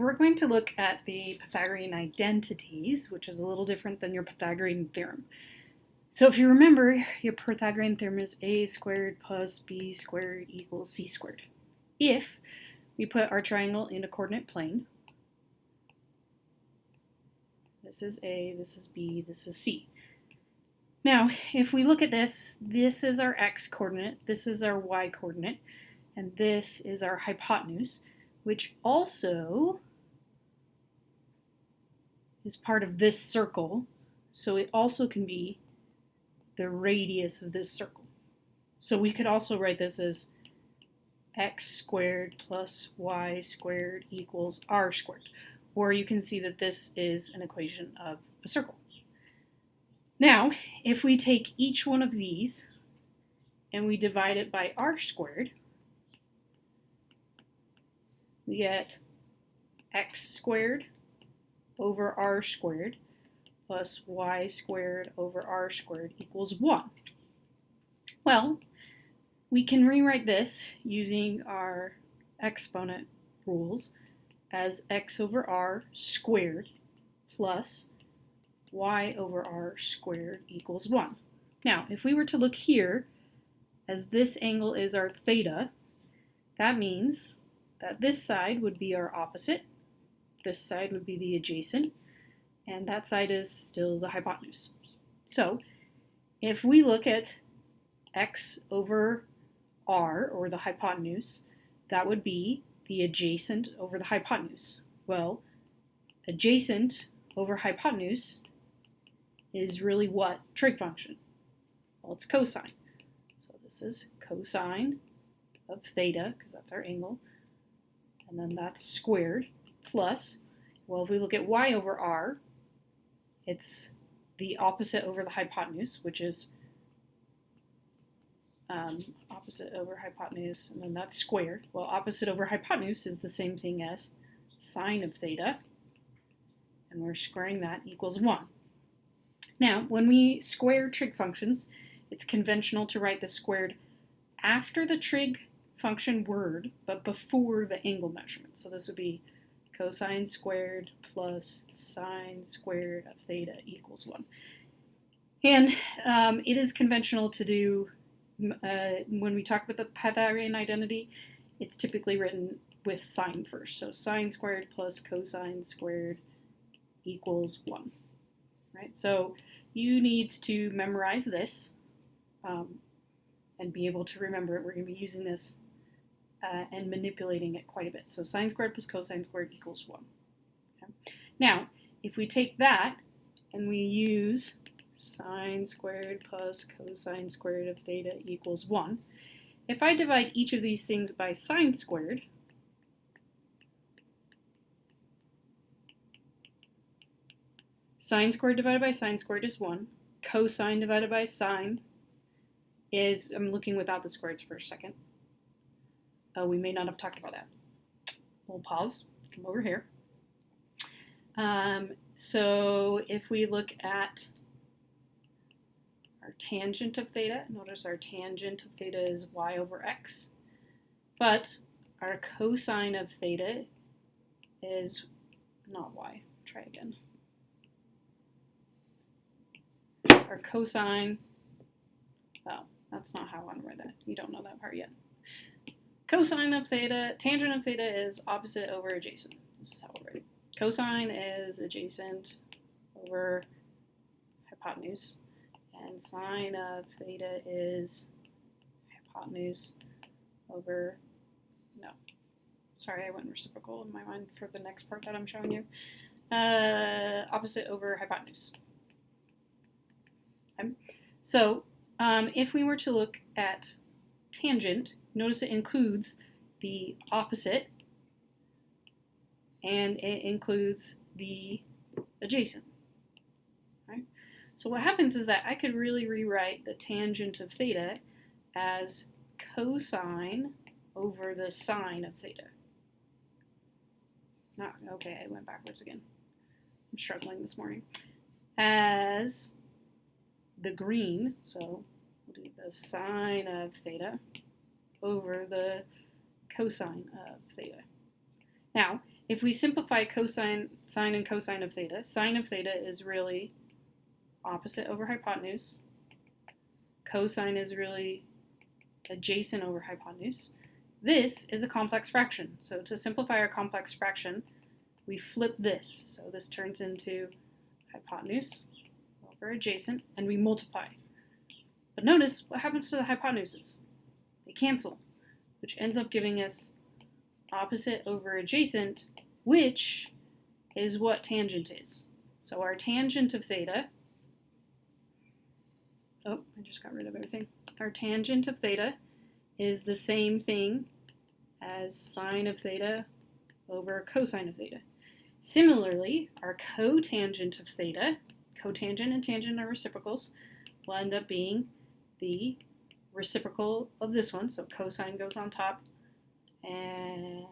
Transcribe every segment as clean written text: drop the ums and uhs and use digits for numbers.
We're going to look at the Pythagorean identities, which is a little different than your Pythagorean theorem. So if you remember, your Pythagorean theorem is a squared plus b squared equals c squared. If we put our triangle in a coordinate plane, this is a, this is b, this is c. Now, if we look at this, this is our x coordinate, this is our y coordinate, and this is our hypotenuse, which also is part of this circle, so it also can be the radius of this circle. So we could also write this as x squared plus y squared equals r squared. Or you can see that this is an equation of a circle. Now, if we take each one of these and we divide it by r squared, we get x squared over r squared plus y squared over r squared equals 1. Well, we can rewrite this using our exponent rules as x over r squared plus y over r squared equals 1. Now, if we were to look here, as this angle is our theta, that means that this side would be our opposite, this side would be the adjacent, and that side is still the hypotenuse. So if we look at x over r, or the hypotenuse, that would be the adjacent over the hypotenuse. Well, adjacent over hypotenuse is really what trig function? Well, it's cosine. So this is cosine of theta, because that's our angle, and then that's squared, plus, well, if we look at y over r, it's the opposite over the hypotenuse, which is opposite over hypotenuse, and then that's squared. Well, opposite over hypotenuse is the same thing as sine of theta, and we're squaring that equals 1. Now, when we square trig functions, it's conventional to write the squared after the trig function word, but before the angle measurement. So this would be cosine squared plus sine squared of theta equals 1. And it is conventional to do, when we talk about the Pythagorean identity, it's typically written with sine first. So sine squared plus cosine squared equals 1. Right? So you need to memorize this and be able to remember it. We're going to be using this and manipulating it quite a bit. So sine squared plus cosine squared equals 1. Okay? Now, if we take that and we use sine squared plus cosine squared of theta equals 1, if I divide each of these things by sine squared, sine squared divided by sine squared is 1. Cosine divided by sine is, I'm looking without the squareds for a second. Oh, we may not have talked about that. We'll pause, come over here. So if we look at our tangent of theta, notice our tangent of theta is y over x, but our cosine of theta is not y. Try again. Our cosine, oh, that's not how I want to write that. You don't know that part yet. Cosine of theta, tangent of theta is opposite over adjacent. This is how we'll write it. Cosine is adjacent over hypotenuse, and sine of theta is hypotenuse over, no, sorry, I went reciprocal in my mind for the next part that I'm showing you. Opposite over hypotenuse. Okay. So if we were to look at tangent, notice it includes the opposite and it includes the adjacent. Right? So what happens is that I could really rewrite the tangent of theta as cosine over the sine of theta. Okay, I went backwards again. I'm struggling this morning. As the green, so we'll do the sine of theta over the cosine of theta. Now, if we simplify sine and cosine of theta is really opposite over hypotenuse. Cosine is really adjacent over hypotenuse. This is a complex fraction. So to simplify our complex fraction, we flip this. So this turns into hypotenuse over adjacent, and we multiply. But notice what happens to the hypotenuses. They cancel, which ends up giving us opposite over adjacent, which is what tangent is. So our tangent of theta, oh, I just got rid of everything. Our tangent of theta is the same thing as sine of theta over cosine of theta. Similarly, our cotangent of theta, cotangent and tangent are reciprocals, will end up being the reciprocal of this one. So cosine goes on top and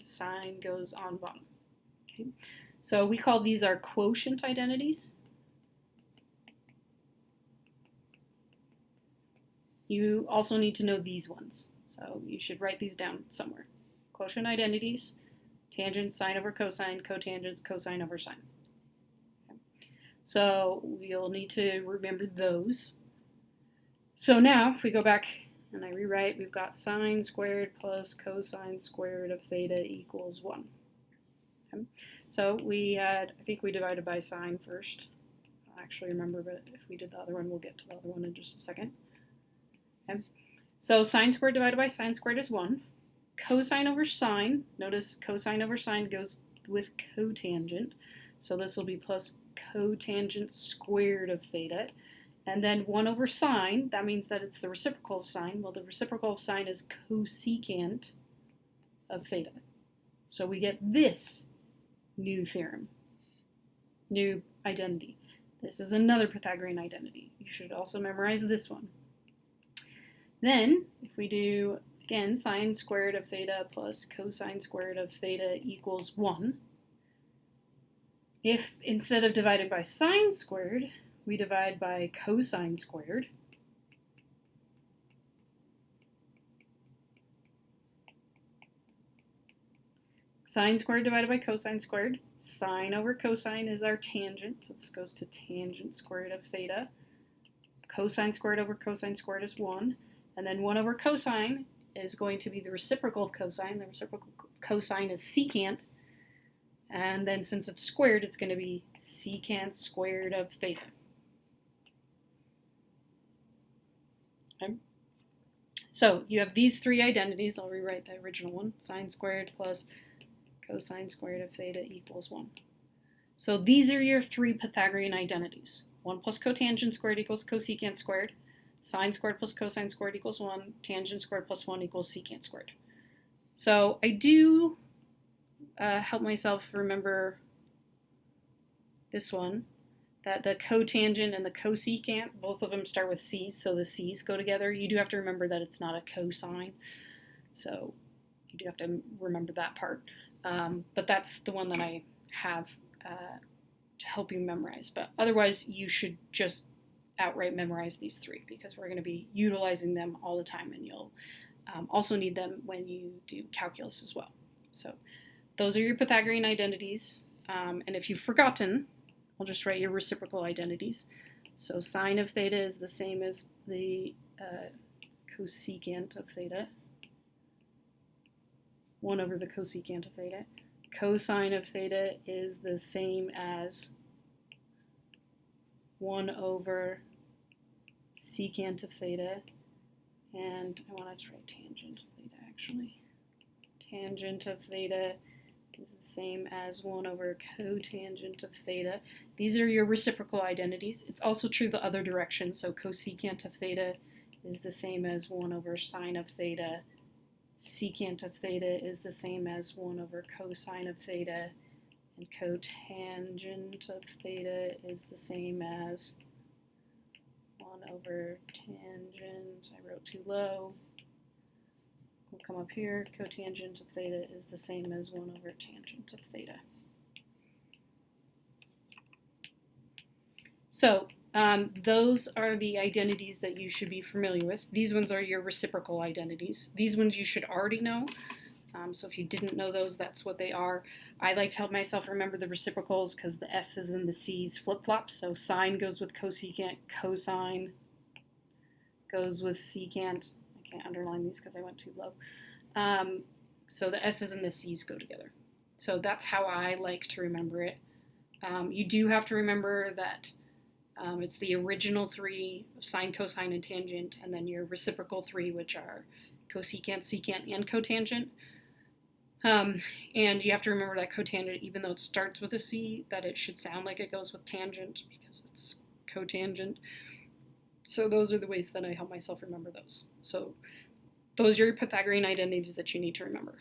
sine goes on bottom. Okay. So we call these our quotient identities. You also need to know these ones. So you should write these down somewhere. Quotient identities, tangents, sine over cosine, cotangents, cosine over sine. Okay. So we'll need to remember those. So now if we go back and I rewrite, we've got sine squared plus cosine squared of theta equals 1. Okay. So we had, I think we divided by sine first. I don't actually remember, but if we did the other one, we'll get to the other one in just a second. Okay. So sine squared divided by sine squared is 1. Cosine over sine, notice cosine over sine goes with cotangent. So this will be plus cotangent squared of theta. And then 1 over sine, that means that it's the reciprocal of sine. Well, the reciprocal of sine is cosecant of theta. So we get this new theorem, new identity. This is another Pythagorean identity. You should also memorize this one. Then, if we do, again, sine squared of theta plus cosine squared of theta equals 1, if instead of divided by sine squared, we divide by cosine squared, sine squared divided by cosine squared, sine over cosine is our tangent, so this goes to tangent squared of theta. Cosine squared over cosine squared is 1. And then 1 over cosine is going to be the reciprocal of cosine. The reciprocal cosine is secant. And then since it's squared, it's going to be secant squared of theta. Okay. So you have these three identities. I'll rewrite the original one. Sine squared plus cosine squared of theta equals 1. So these are your three Pythagorean identities. 1 plus cotangent squared equals cosecant squared. Sine squared plus cosine squared equals 1. Tangent squared plus 1 equals secant squared. So I do help myself remember this one, that the cotangent and the cosecant, both of them start with C's, so the C's go together. You do have to remember that it's not a cosine, so you do have to remember that part. But that's the one that I have to help you memorize. But otherwise, you should just outright memorize these three because we're going to be utilizing them all the time, and you'll also need them when you do calculus as well. So those are your Pythagorean identities. And if you've forgotten, I'll just write your reciprocal identities. So sine of theta is the same as the cosecant of theta. 1 over the cosecant of theta. Cosine of theta is the same as 1 over secant of theta, and I want to write tangent of theta actually. Tangent of theta is the same as 1 over cotangent of theta. These are your reciprocal identities. It's also true the other direction, so cosecant of theta is the same as 1 over sine of theta. Secant of theta is the same as 1 over cosine of theta, and cotangent of theta is the same as 1 over tangent. I wrote too low. We'll come up here. Cotangent of theta is the same as 1 over tangent of theta. So those are the identities that you should be familiar with. These ones are your reciprocal identities. These ones you should already know. So if you didn't know those, that's what they are. I like to help myself remember the reciprocals because the S's and the C's flip-flop. So sine goes with cosecant, cosine goes with secant. I can't underline these because I went too low. So the S's and the C's go together. So that's how I like to remember it. You do have to remember that it's the original three, sine, cosine, and tangent, and then your reciprocal three, which are cosecant, secant, and cotangent. And you have to remember that cotangent, even though it starts with a C, that it should sound like it goes with tangent because it's cotangent. So those are the ways that I help myself remember those. So those are your Pythagorean identities that you need to remember.